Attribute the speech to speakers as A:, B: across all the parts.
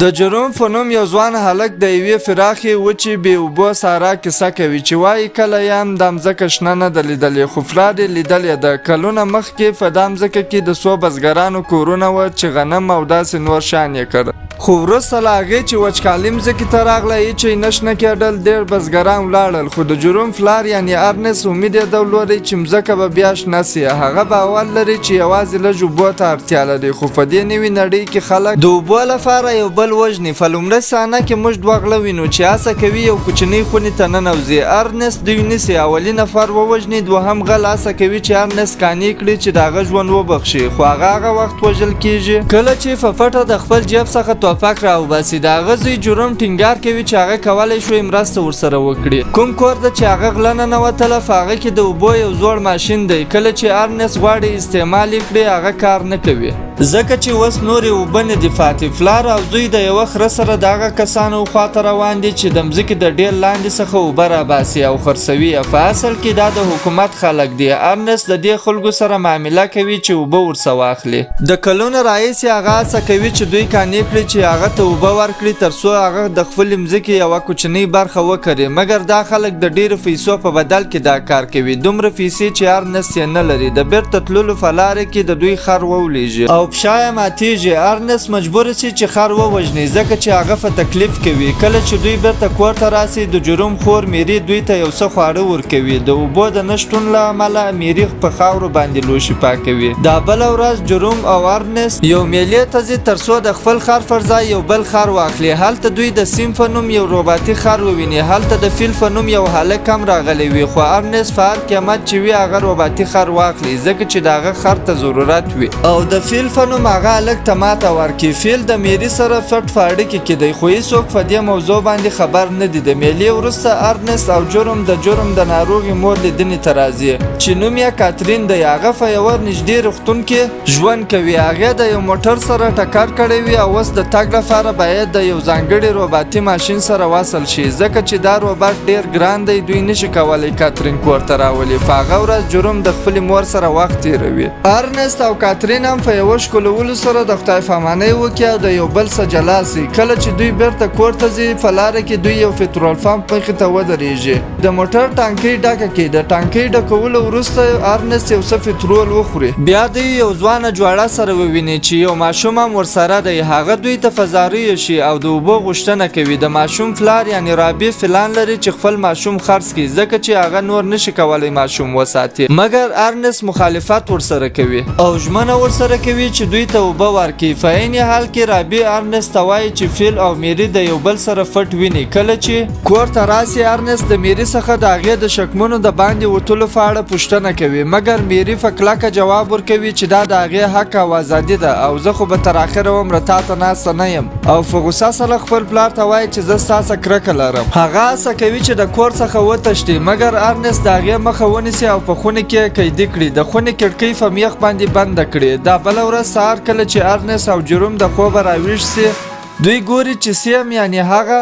A: د جروم په نوم یو ځوان هلک د یوې پراخې وچې بې اوبو صحرا کیسه کوي چې وایي کله یې هم دا مځکه شنه نه ده لیدلې، خو پلار یې لیدلې ده. کلونه مخکې په دا مځکه کې د څو بزګرانو کورونه وه چې غنم او داسې نور شیان یې کرل. خو وروسته له هغې چې وچکالي مځکې ته راغله هېڅ یې نه شنه کېدل، ډېر بزګران ولاړل. خو د جروم پلار یعنې ارنس امید یې درلودی چې مځکه به بیا شنه سي. هغه باور لري چې یوازې لږ اوبو ته اړتیا لري، خو په دې نوې نړۍ کې خلک د اوبو لپاره یو بل وژني. په لومړۍ صحنه کې موږ دوه غله وینو چې هڅه کوي یو کوچنۍ خونې ته ننوځي. ارنس دوی نیسي، اولي نفر ووژني، دوهم غل هڅه کوي چې ارنس قانع کړي چې د هغه ژوند وبخښي، خو هغه وخت وژل کیږي کله چې په پټه د خپل جیب څخه توپک راوباسي. د هغه زوی جروم ټینګار کوي چې هغه کولی شوی مرسته ورسره وکړي. کوم کور ته چې هغه غله ننوتله په هغه کې د اوبو یو زوړ ماشین دی. کله چې ارنس غواړي استعمال یې کړي هغه کار نه کوي، ځکه چې اوس نورې اوبه نه دي پاتې. پلار او زوی د یوه خره سره د هغه کسانو خواته روان دي چې د مځکې د ډېر لاندې څخه اوبه راباسي او خرڅوي. په اصل کې دا د حکومت خلک دي. ارنس د دې خلکو سره معامله کوي چې اوبه ورڅه واخلي. د کلونو راهیسې هغه هڅه کوي چې دوی قانع کړي چې هغه ته اوبه ورکړي تر څو هغه د خپلې مځکې یوه کوچنۍ برخه وکړي. مګر دا خلک د ډېرو پیسو په بدل کې دا کار کوي، دومره پیسې چې ارنس یې نه لري. د بیرته تللو په لاره کې د دوی خر وولیږي او پښه یې ماتیږي. ارنس مجبور سي چې خر ووژني ځکه چې هغه په تکلیف کوي. کله چې دوی بیرته کور ته راسي د جروم خور میری دوی ته یو څه خواړه ورکوي. د اوبو د نشتون له امله میری په خاورو باندې لوښي پاکوي. دا بله ورځ جروم او ارنس یو میلې ته ځي تر څو د خپل خر پر ځای یو بل خر واخلي. هلته دوی د سیم په نوم یو روباټي خر وویني. هلته د فیل په نوم یو هلک هم راغلی وي، خو ارنس په هر قیمت چې وي هغه روباټي خر واخلي ځکه چې د هغه خر ته ضرورت وي. او د فیل په نوم هغه هلک ته ماته ورکړي. فیل د میری سره پټ په اړیکه کې دی، خو هیڅوک په دې موضوع باندې خبر نه دي. د میلې وروسته ارنس او جروم د ناروغې مور لیدنې ته راځي چې نوم یې کاترین دی. هغه په یوه نږدې روغتون کې ژوند کوي. هغې د یو موټر سره ټکر کړی وي او اوس د تګ لپاره باید د یو ځانګړي روباټي ماشین سره وصل شي ځکه چې دا روباټ ډېر ګران دی. دوی نشي کولی کاترین کور ته راولي. په هغه ورځ جروم د خپلې مور سره وخت تېروي. ارنس او کاترین هم په یوه ښکلولو سره د خدای پامانۍ وکړي او د یو بل څه جلا سي. کله چې دوی بیرته کور ته ځي په لاره کې دوی یو پټرول پمپ مخې ته ودرېږي. د موټر ټانکۍ ډکه کړي. د ټانکۍ ډکولو وروسته ارنس یو څه پټرول وخوري. بیا دوی یو ځوانه جوړه سره وویني چې یو ماشوم هم ورسره دی. هغه دوی ته په زاریو شي او د اوبو غوښتنه کوي. د ماشوم پلار یعنې رابي پلان لري چې خپل ماشوم خرڅ کړي ځکه چې هغه نور نشي کولی ماشوم وساتي. مګر ارنس مخالفت ورسره کوي او ژمنه ورسره کوي چې دوی ته اوبه ورکړي. په عین حال کې رابي ارنس ته وایي چې فیل او میری د یو بل سره پټ ویني. کله چې کور ته راسي ارنس د میری څخه د هغې د شکمنو د باندې وتلو په اړه پوښتنه کوي. مګر میری په کلکه جواب ورکوي چې دا د هغې حق او ازادي ده او زه خو به تر اخره عمره تا ته ناسته نه یم. او په غوسه سره خپل پلار ته وایي چې زه ستا څخه کرکه لرم. هغه هڅه کوي چې د کور څخه وتښتي، مګر ارنس د هغې مخه ونیسي او په خونې کې یې قیدي کړي. د خونې کړکۍ په میخ باندې بنده کړي. دا بله ورځ سهار کله چې ارنس او جروم د خوبه راویښ سي دوی ګوري چې سیم یعنې هغه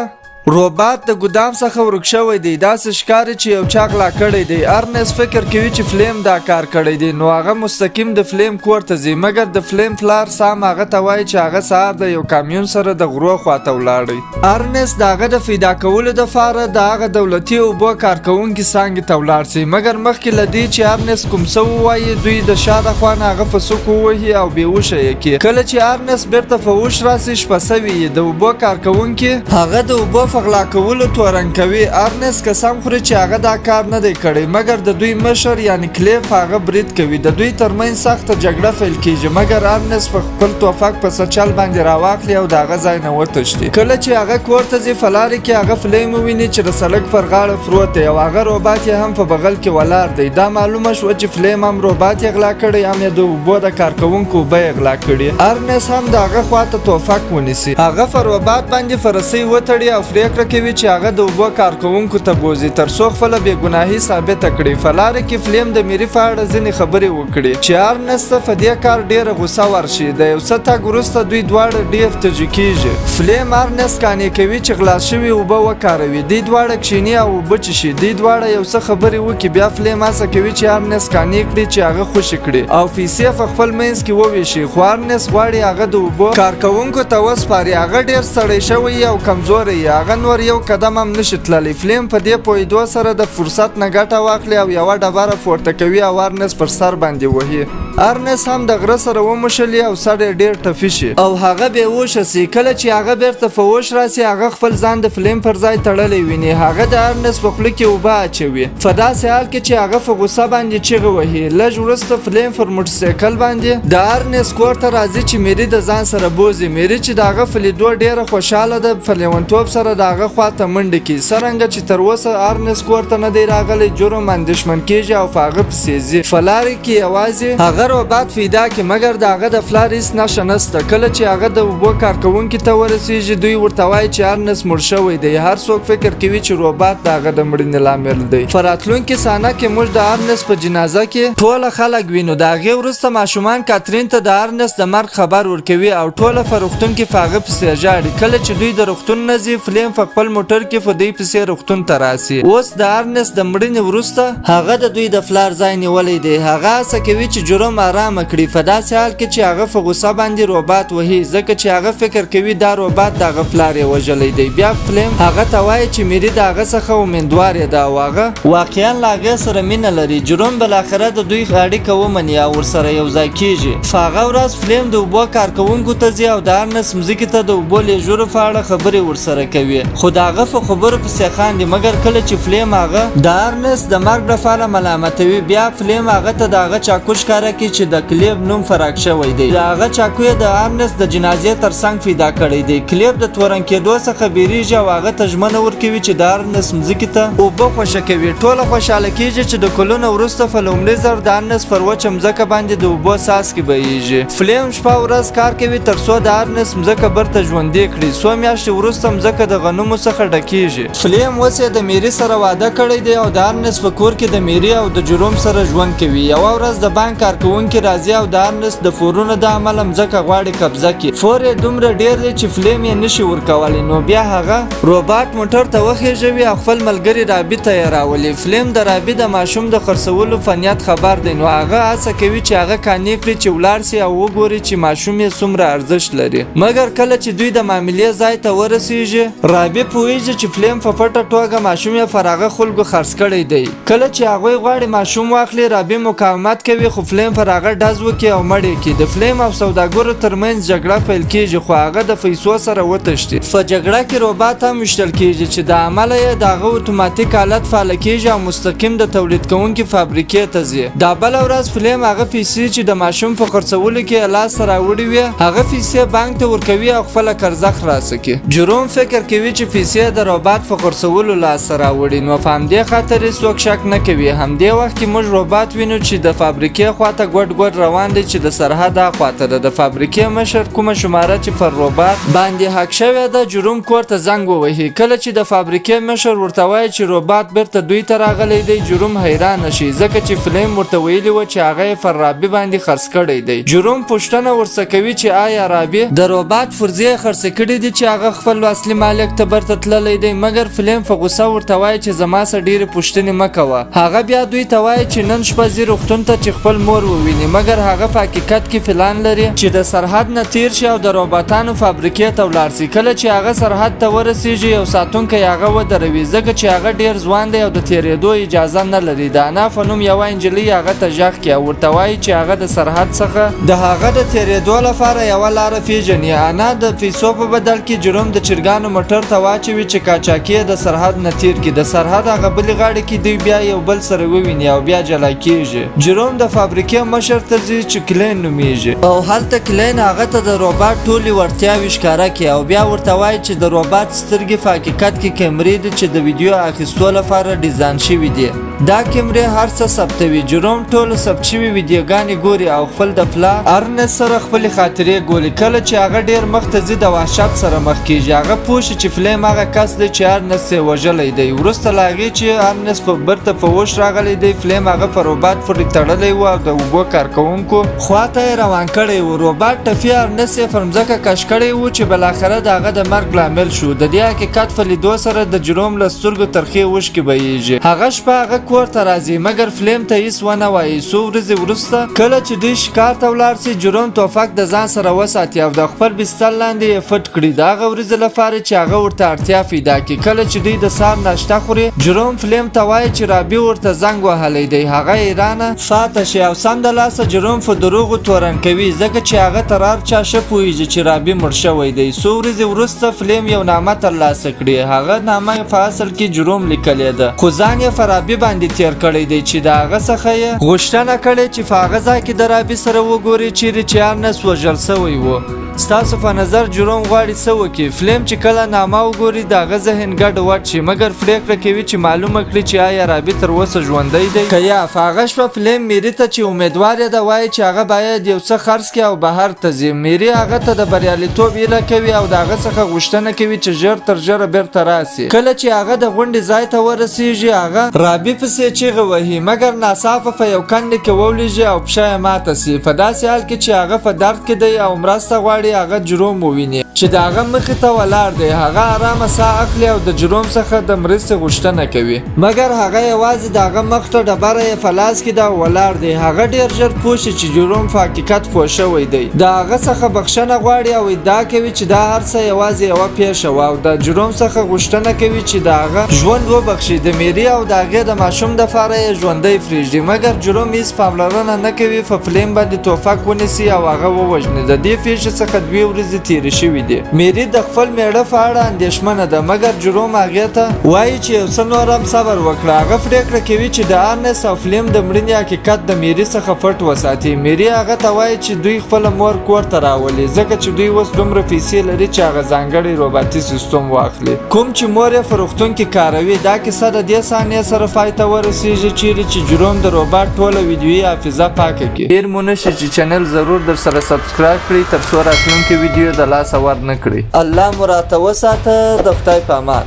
A: روباټ د ګدام څخه ورک شوی دی. داسې ښکاري چې یو چا غلا کړی دی. ارنس فکر کوي چې فلیم دا کار کړی دی، نو هغه مستقیم د فلیم کور ته ځي. مګر د فلیم پلار سام هغه ته وایي چې هغه سهار د یو کامیون سره د غرو خواته ولاړی. ارنس د هغه د پیدا کولو دپاره د هغه دولتي اوبو کارکوونکي څانګې ته ولاړ سي. مګر مخکې له دې چې ارنس کوم څه ووایي دوی د شا د خوا نه هغه په سوک ووهي او بېهوشه یې کړي. کله چې ارنس بیرته په هوش راسي شپه سوي یې. د اوبو کارکوونکي هغه د اوبو غلا کولو تورن کوي. ارنس قسم خوري چې هغه دا کار نه دی کړی. مګر د دوی مشر یعنی کلیف هغه برید کوي. د دوی ترمنځ سخته جګړه پیل کیږي. مګر ارنس په خپل توفک په سچل باندې راواخلي او د هغه ځای نه وتښتي. کله چې هغه کور ته ځي په لارې کې هغه فلیم وویني چې د سړک پر غاړه پروت دی او هغه روباټ یې هم په بغل کې ولاړ دی. دا معلومه شوه چې فلیم هم روباټ یې غلا کړی هم یې د اوبو د کارکوونکو اوبه یې غلا کړي. ارنس هم د هغه خواته توفک ونیسي. هغه په روباټ باندې فرسۍ وتړي او پرې پریکړه کوي چې هغه د اوبو کارکوونکو ته بوزي ترڅو خپل بېګناهي ثابته کړي. فلاره کې فلیم د میری په اړه ځینې خبرې وکړي چې ارنست په دې کار ډیره غوسه ورشي. د یو څه تګ وروسته دوی دواړه ډیر تږي کیږي. فلیم ارنست قانع کوي چې غلا شوي اوبه وکاروي. دوی دواړه کښیني او اوبه څښي. دوی دواړه یو څه خبرې وکړي. بیا فلیم هڅه کوي چې ارنست قانع کړي چې هغه خوشي کړي او پیسې په خپل منځ کې وویشي. خو ارنست غواړي هغه د اوبو کارکوونکو ته وسپاري. هغه ډیر ستړی شوی او کمزوری. هغه نور یو قدم هم نشي تللی. فلیم په دې پوهېدو سره د فرصت نه ګټه واخلي او یوه ډبره پورته کوي او ارنست پر سر باندې وهي. ارنست هم د غره سره وموښلي او سر یې ډیر ټپي شي او هغه بېهوشه سي. کله چې هغه بیرته په هوش راسي هغه خپل ځان د فلیم پر ځای تړلی ویني. هغه د ارنست په خوله کې اوبه اچوي. په داسې حال کې چې هغه په غوسه باندې چیغې وهي. لږ وروسته فلیم پر موټرسایکل باندې د ارنست کور ته راځي چې میری د ځان سره بوزي. میری چې د هغه په لیدو ډیره خوشحاله ده په لیونتوب سره د هغه خواته منډه کړي. څرنګه چې تر اوسه ارنست کور ته نه دی راغلی جرم اندېښمن کېږي او په هغه پسې ځي. په لارې کې یوازې هغه روباټ پیدا کړي مګر د هغه د پلار هېڅ نښه نشته. کله چې هغه د اوبو کارکوونکي ته ورسېږي دوی ورته وایي چې ارنست مړ شوی دی. هر څوک فکر کوي چې روباټ د هغه د مړینې لامل دی. په راتلونکې صحنه کې موږ د ارنست په جنازه کې ټوله خلک وینو. د هغې وروسته ماشومان کاترین ته د ارنست د مرګ خبر ورکوي او ټوله په روغتون کې په هغه پسې ژاړي. کله چې دوی د روغتون نه ځي فلیم په خپل موټر کې په دوی پسې روغتون ته راسي. اوس د ارنست د مړینې وروسته هغه د دوی د پلار ځای نیولی دی. هغه هڅه کوي چې جرم آرامه کړي په داسې حال کې چې هغه په غوسه باندې روباټ وهي ځکه چې هغه فکر کوي دا روباټ د هغه پلار یې وژلی دی. بیا فلیم هغه ته وایي چې میری د هغه څخه امیندواره ده او هغه واقعا له هغې سره مینه لري. جرم بالاخره د دوی اړیکه ومني او ورسره یو ځای کیږي. په هغه ورځ فلیم د اوبو کارکوونکو ته ځي او د ارنست مځکې ته د اوبو لیږلو په اړه خبرې ورسره کوي. خو د هغه په خبرو پسې خاندي مګر کله چې فلیم هغه د ارنست د مرګ لپاره ملامتوي بیا فلیم هغه ته د هغه چاقو ښکاره کړي چې د کلیب نوم فراق شوی دی. د هغه چاقو یې د ارنست د جنازې ترڅنګ پیدا کړی دی. کلیب د تورن کېدو څخه بیریږي او هغه ته ژمنه ورکوي چې د ارنست مځکې ته اوبه خوښه کوي. ټوله خوشحاله کېږي چې د کلونو وروسته په لومړي ځل د ارنست پر وچه مځکه باندې د اوبو څاڅکي بهیږي. فلیم شپه ورځ کار کوي تر څو د ارنست مځکه برته ژوندۍ کړي. څو میاشتې وروسته مځکه د غنمو څخه ډکېږي. فلیم اوس یې د میری سره واده کړی دی او د ارنست په کور کې د میری او د جروم سره ژوند کوي. یوه ورځ د بانک کارکوونکي راځي او د ارنست د فورونو د امله مځکه غواړي قبضه کړي. فور یې دومره ډیر دی چې فلیم یې نشي ورکولی. نو بیا هغه روباټ موټر ته وخېژوي او خپل ملګري رابي ته یې راولي. فلیم د رابي د ماشوم د خرڅولو په نیت خبر دی. نو هغه هڅه کوي چې هغه قانع کړي چې ولاړ سي او وګوري چې ماشوم یې څومره ارزښت لري. مګر کله چې دوی د معاملې ځای ته ورسېږي رابي پوهېږي چې فلیم په پټه توګه ماشوم یې پر هغه خلکو خرڅ کړی دی. کله چې هغوی غواړي ماشوم واخلي رابي مقاومت کوي خو فلیم پر هغه ډز وکړي او مړ یې کړي. د فلیم او سوداګرو ترمنځ جګړه پیل کېږي خو هغه د پیسو سره وتښتي. په جګړه کې روباټ هم ویشتل کېږي چې د عمله یې د هغه اتوماتیک آلت فعاله کېږي او مستقیم د تولید کوونکي فابریکې ته ځي. دا بله ورځ فلیم هغه پیسې چې د ماشوم په خرڅولو کې یې لاسته راوړي وي هغه پیسې بانک ته ورکوي او خپله قرضه خلاصه کړي. جروم فکر کوي چې پیسې د روباټ په خرڅولو لاسته راوړي نو په همدې خاطر یې څوک شک نه کوي. همدې وخت کې موږ روباټ وینو چې د فابریکې خواته ګوډ ګوډ روان دی چې د سرحد خواته ده. د فابریکې مشر کومه شماره چې پر روباټ باندې حق شوې ده جروم کور ته زنګ ووهي. کله چې د فابریکې مشر ورته وایي چې روباټ بیرته دوی ته راغلی دی جروم حیرانه شي ځکه چې فلیم ورته ویلي و چې هغه یې پر رابي باندې خرڅ کړی دی. جروم پوښتنه ورڅخه کوي چې آیا رابي د روباټ فرضیې خرڅ کړي دي چې هغه خپل اصلي مالک ته برته تللی دی. مګر فلیم په غوسه ورته وایي چې زما څخه ډېرې پوښتنې مه کوه. هغه بیا دوی ته وایي چې نن شپه ځي روغتون ته چې خپل مور وویني. مګر هغه په حقیقت کې پلان لري چې د سرحد نه تیر شي او د روباټانو فابریکې ته ولاړ شي. کله چې هغه سرحد ته ورسېږي یو ساتونکی هغه ودروي ځکه چې هغه ډېر ځوان دی او د تېرېدو اجازه نه لري. د انا په نوم یوه نجلۍ هغه ته غږ کړي او ورته وایي چې هغه د سرحد څخه د هغه د تېرېدو لپاره یوه لاره پېژني. انا د پیسو په بدل کې جروم د چرګانو موټر ته واچوي چې قاچاقي یې د سرحد نه تیر کړي. د سرحد هغه بلې غاړې کې دوی بیا یو بل سره وویني او بیا جلا کېږي. جروم د فابریکې مشر ته ځي چې کلین نومیږي او هلته کلین هغه ته د روباټ ټولې وړتیاوې ښکاره کړي او بیا ورته وایي چې د روباټ سترګې په حقیقت کې کیمرې دي چې د ویډیو اخیستو لپاره ډیزاین شوي دي. دا کیمرې هر څه ثبتوي. جروم ټول ثبت شوي ویډیوګانې ګوري او خپل د پلار ارنست سره خپلې خاطرې ګوري. کله چې هغه ډیر مخ ته ځي د وحشت سره مخ کېږي. هغه پوه شي چې چې فلم هغه کس دی چې ارنست یې وژلی دی. وروسته له هغې چې ارنست په برته په وش راغلی دی فلم هغه په روباټ پورې تړلی و او د اوبو کارکوونکو خواته یې روان کړی و. روباټ ټپي ارنست یې پر مځکه کش کړی و چې بالاخره د هغه د مرګ لامل شو. د دې حقیقت په لیدو سره د جروم له سترګو ترخې اوښکې بهیږي. هغه شپه هغه کور ته راځي مګر فلم ته هیڅ ونه وایي. څو ورځې وروسته کله چې دوی ښکار ته ولاړ سي جروم توفک د ځان سره وساتي او د خپل بستر لاندې یې پټ کړي د هغه ورځې لپاره چې هغه ورته اړتیا پیدا کړي. کله چې دوی د سهار ناشته خوري جروم فلم ته وایي چې رابي ورته زنګ وهلی دی هغه ایرانه فاته شي او سمدلاسه جروم په دروغو تورن کوي ځکه چې هغه تر هر چا ښه پوهېږي چې رابي مړ شوی دی. څو ورځې وروسته فلم یو نامه ترلاسه کړي. هغه نامه په اصل کې جروم لیکلې ده خو ځان یې په رابي باندې تیر کړی دی چې د هغه څخه یې غوښتنه کړې چې په هغه ځای کې د رابي سره وګوري چیرې چې ارنست وژل سوی و. ستاسو په نظر جروم غواړي څه وکړي؟ فلم چې کله نامه وګوري د هغه ذهن ګډ وډ شي مګر پرېکړه کوي چې معلومه کړي چې آیا رابي تر اوسه ژوندی دی که یا. په هغه شپه فلم میري ته چې امیدوار یې ده وایي چې هغه باید یو څه خرڅ کړي او بهر ته ځي. میري هغه ته د بریالیتوب هیله کوي او د هغه څخه غوښتنه کوي چې ژر تر ژره بیرته راسي. کله چې هغه د غونډې ځای ته ورسیږي هغه رابي پسې چیغې وهي مګر ناڅاپه په یو کنډ کې ولویږي او پښه یې ماته سي. په داسې حال کې چې هغه په درد کې دی او مرسته غواړي هغه جروم وویني چې د هغه مخې ته ولاړ دی. هغه آرامه ساه اخلي او د جروم څخه د مرستې غوښتنه کوي مګر هغه یوازې د هغه مخ ته ډبره یې په لاس کې ده ولاړ دی. هغه ډیر ژر پوه شي چې جروم په حقیقت پوه شوی دی. د هغه څخه بخښنه غواړي او ادعا کوي چې دا هر څه یوازې یوه پیښه وه او د جروم څخه غوښتنه کوي چې د هغه ژوند وبخښي. د میري او د هغې د ماشوم دپاره یې ژوندی پرېږدي مګر جروم هیڅ پاملرنه نه کوي. په فلم باندې توفک ونیسي او هغه ووژني. د دې پیښې څخه 2 ورځې تیرې شوي دي. میري د خپل میړه په اړه اندېښمنه ده مګر جروم هغې ته وایي چې یو څه نور هم صبر وکړه. هغه پرېکړه کوي چې د ارنست او فلم د مړینې حقیقت د میري څخه پټ وساتي. میري هغه ته وایي چې دوی خپله مور کور ته راولي ځکه چې دوی اوس دومره پیسې لري چې هغه ځانګړی روباټي سیستم واخلي کوم چې مور یې په روغتون کې کاروي. دا کیسه د دې صحنې سره پای ته ورسیږي چیرې چې جروم د روباټ ټوله ویډیویي حافظه پاکه کړي. هیر مو نشي چې چینل ضرور در سره سبسکرایب کړئ تر څو راتلونکې ویډیو د لاسه ور نه کړي. الله مو راته وساته. د خدای په امان.